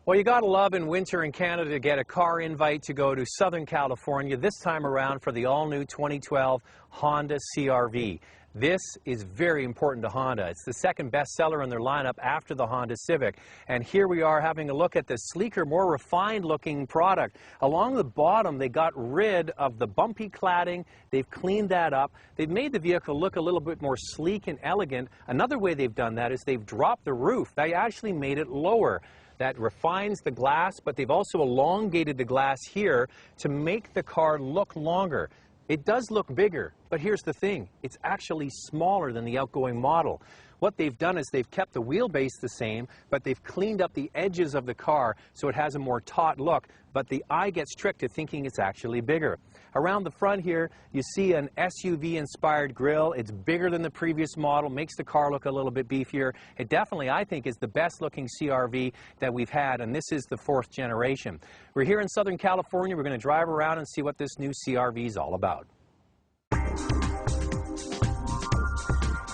Well, you gotta love in winter in Canada to get a car invite to go to Southern California, this time around for the all-new 2012 Honda CR-V. This is very important to Honda. It's the second best seller in their lineup after the Honda Civic. And here we are having a look at the sleeker, more refined looking product. Along the bottom, they got rid of the bumpy cladding. They've cleaned that up. They've made the vehicle look a little bit more sleek and elegant. Another way they've done that is they've dropped the roof. They actually made it lower. That refines the glass, but they've also elongated the glass here to make the car look longer. It does look bigger, but here's the thing. It's actually smaller than the outgoing model. What they've done is they've kept the wheelbase the same, but they've cleaned up the edges of the car so it has a more taut look, but the eye gets tricked to thinking it's actually bigger. Around the front here, you see an SUV-inspired grille. It's bigger than the previous model, makes the car look a little bit beefier. It definitely, I think, is the best-looking CR-V that we've had, and this is the 4th generation. We're here in Southern California. We're going to drive around and see what this new CR-V is all about.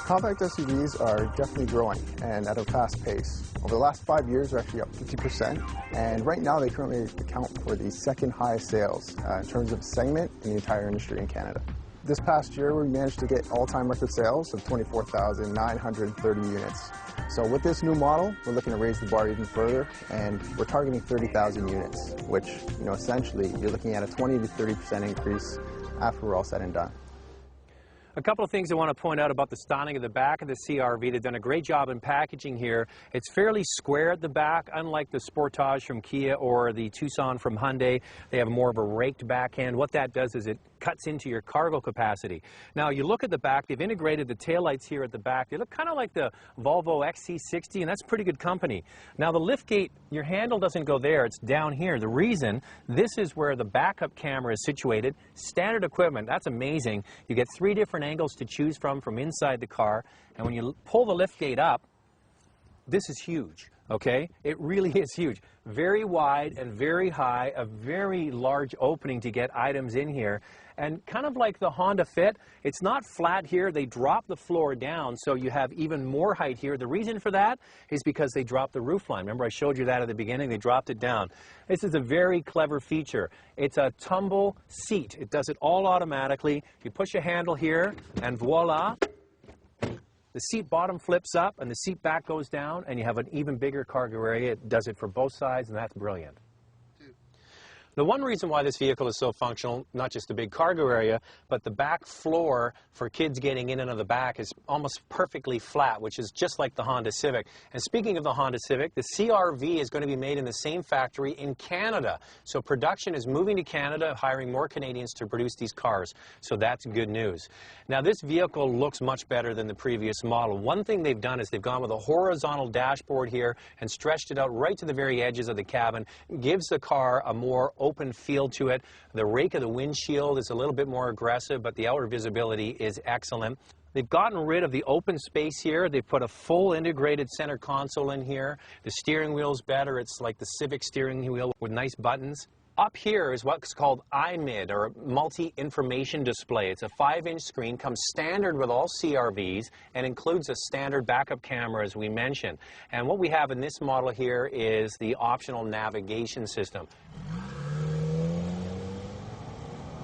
Compact SUVs are definitely growing and at a fast pace. Over the last 5 years, they're actually up 50%, and right now they currently account for the second highest sales in terms of segment in the entire industry in Canada. This past year, we managed to get all-time record sales of 24,930 units. So with this new model, we're looking to raise the bar even further, and we're targeting 30,000 units, which, essentially, you're looking at a 20 to 30% increase after we're all said and done. A couple of things I want to point out about the styling of the back of the CR-V. They've done a great job in packaging here. It's fairly square at the back, unlike the Sportage from Kia or the Tucson from Hyundai. They have more of a raked back end. What that does is it cuts into your cargo capacity. Now, you look at the back, they've integrated the taillights here at the back. They look kind of like the Volvo XC60, and that's pretty good company. Now, the liftgate, your handle doesn't go there. It's down here. The reason, this is where the backup camera is situated. Standard equipment. That's amazing. You get 3 different angles to choose from inside the car, and when you pull the liftgate up, this is huge. Okay? It really is huge. Very wide and very high, a very large opening to get items in here. And kind of like the Honda Fit, it's not flat here. They drop the floor down, so you have even more height here. The reason for that is because they dropped the roof line. Remember, I showed you that at the beginning. They dropped it down. This is a very clever feature. It's a tumble seat. It does it all automatically. You push a handle here, and voila. The seat bottom flips up and the seat back goes down, and you have an even bigger cargo area. It does it for both sides, and that's brilliant. The one reason why this vehicle is so functional, not just the big cargo area, but the back floor for kids getting in and out of the back is almost perfectly flat, which is just like the Honda Civic. And speaking of the Honda Civic, the CR-V is going to be made in the same factory in Canada. So production is moving to Canada, hiring more Canadians to produce these cars. So that's good news. Now, this vehicle looks much better than the previous model. One thing they've done is they've gone with a horizontal dashboard here and stretched it out right to the very edges of the cabin. It gives the car a more open feel to it. The rake of the windshield is a little bit more aggressive, but the outer visibility is excellent. They've gotten rid of the open space here. They put a full integrated center console in here. The steering wheel's better. It's like the Civic steering wheel with nice buttons. Up here is what's called iMid, or multi-information display. It's a 5-inch screen, comes standard with all CR-Vs, and includes a standard backup camera, as we mentioned. And what we have in this model here is the optional navigation system.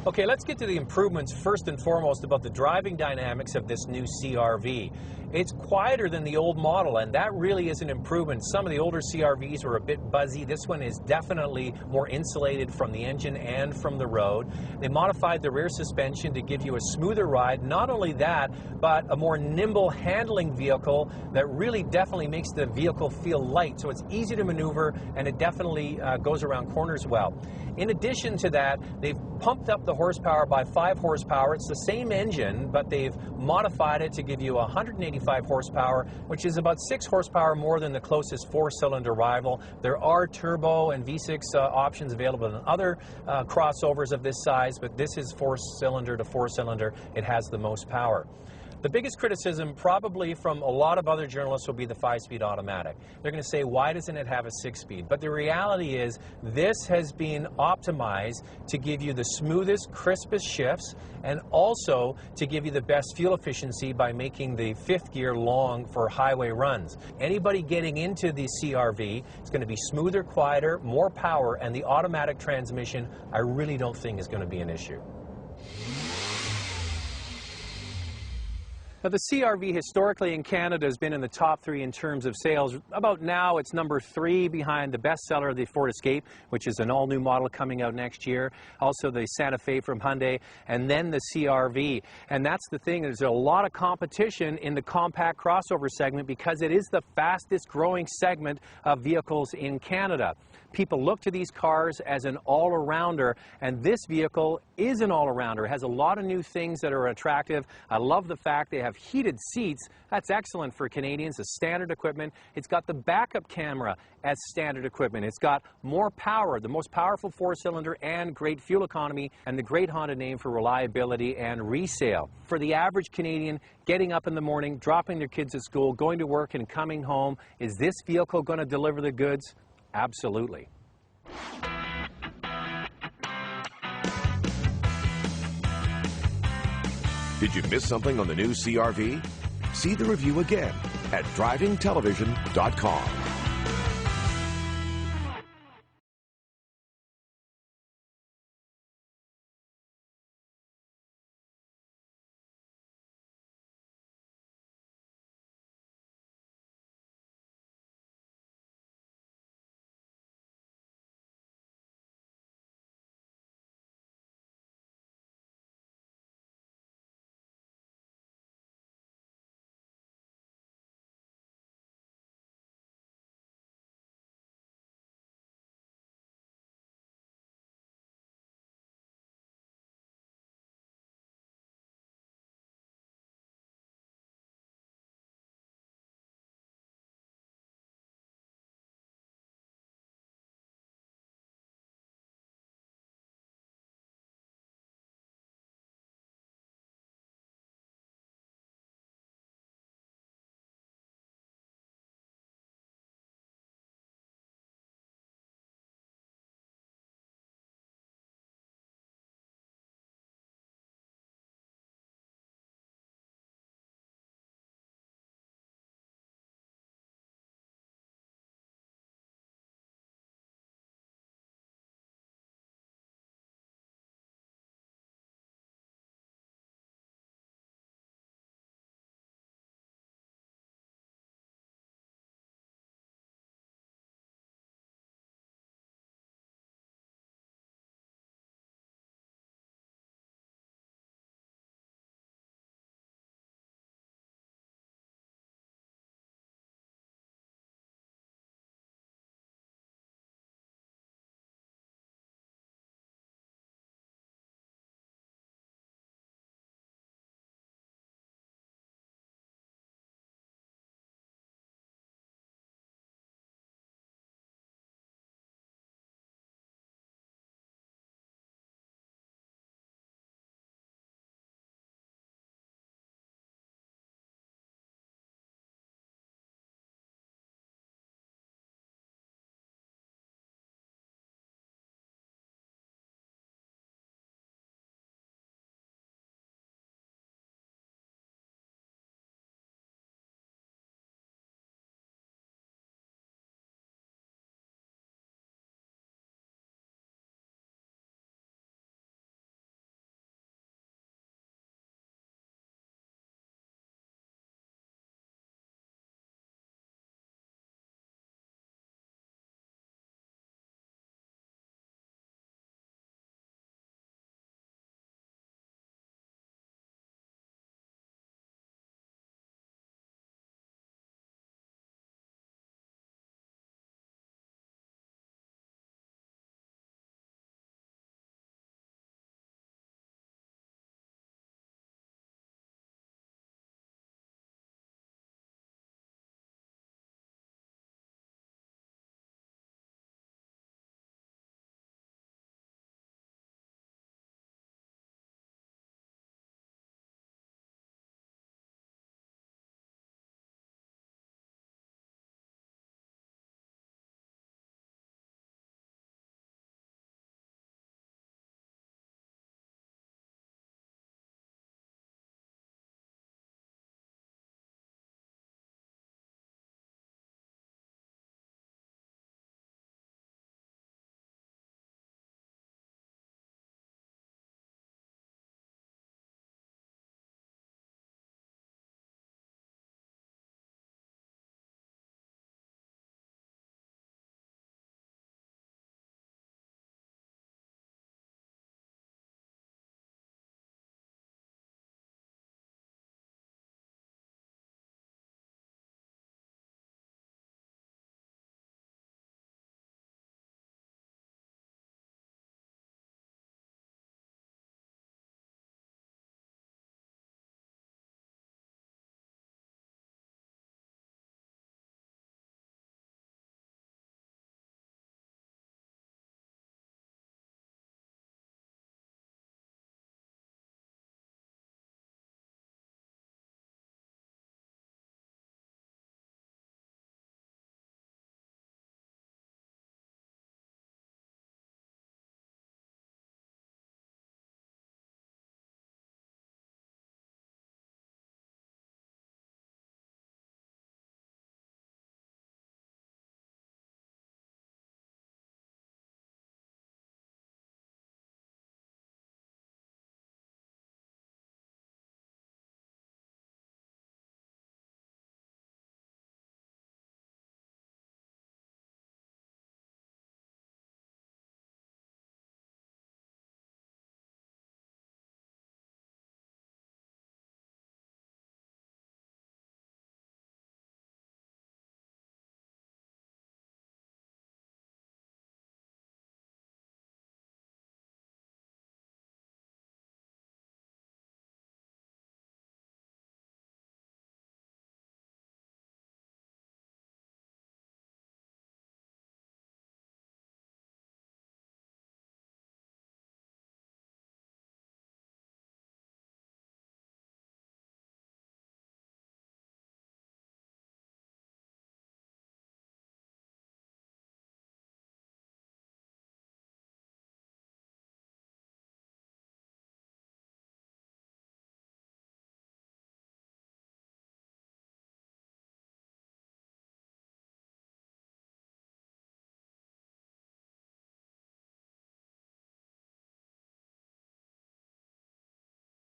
Okay, let's get to the improvements first and foremost about the driving dynamics of this new CR-V. It's quieter than the old model, and that really is an improvement. Some of the older CR-Vs were a bit buzzy. This one is definitely more insulated from the engine and from the road. They modified the rear suspension to give you a smoother ride. Not only that, but a more nimble handling vehicle that really definitely makes the vehicle feel light. So it's easy to maneuver, and it definitely goes around corners well. In addition to that, they've pumped up the horsepower by 5 horsepower. It's the same engine, but they've modified it to give you 185 horsepower, which is about 6 horsepower more than the closest 4-cylinder rival. There are turbo and V6 options available in other crossovers of this size, but this is 4-cylinder to 4-cylinder. It has the most power. The biggest criticism probably from a lot of other journalists will be the 5-speed automatic. They're going to say, why doesn't it have a 6-speed? But the reality is this has been optimized to give you the smoothest, crispest shifts and also to give you the best fuel efficiency by making the 5th gear long for highway runs. Anybody getting into the CR-V is going to be smoother, quieter, more power, and the automatic transmission I really don't think is going to be an issue. Now, the CR-V historically in Canada has been in the top 3 in terms of sales. About now, it's number 3 behind the bestseller, the Ford Escape, which is an all-new model coming out next year. Also, the Santa Fe from Hyundai, and then the CR-V. And that's the thing, there's a lot of competition in the compact crossover segment because it is the fastest growing segment of vehicles in Canada. People look to these cars as an all-arounder, and this vehicle is an all-arounder. It has a lot of new things that are attractive. I love the fact they have heated seats. That's excellent for Canadians as standard equipment. It's got the backup camera as standard equipment. It's got more power, the most powerful 4-cylinder, and great fuel economy, and the great Honda name for reliability and resale. For the average Canadian, getting up in the morning, dropping their kids at school, going to work, and coming home, is this vehicle going to deliver the goods? Absolutely. Did you miss something on the new CR-V? See the review again at drivingtelevision.com.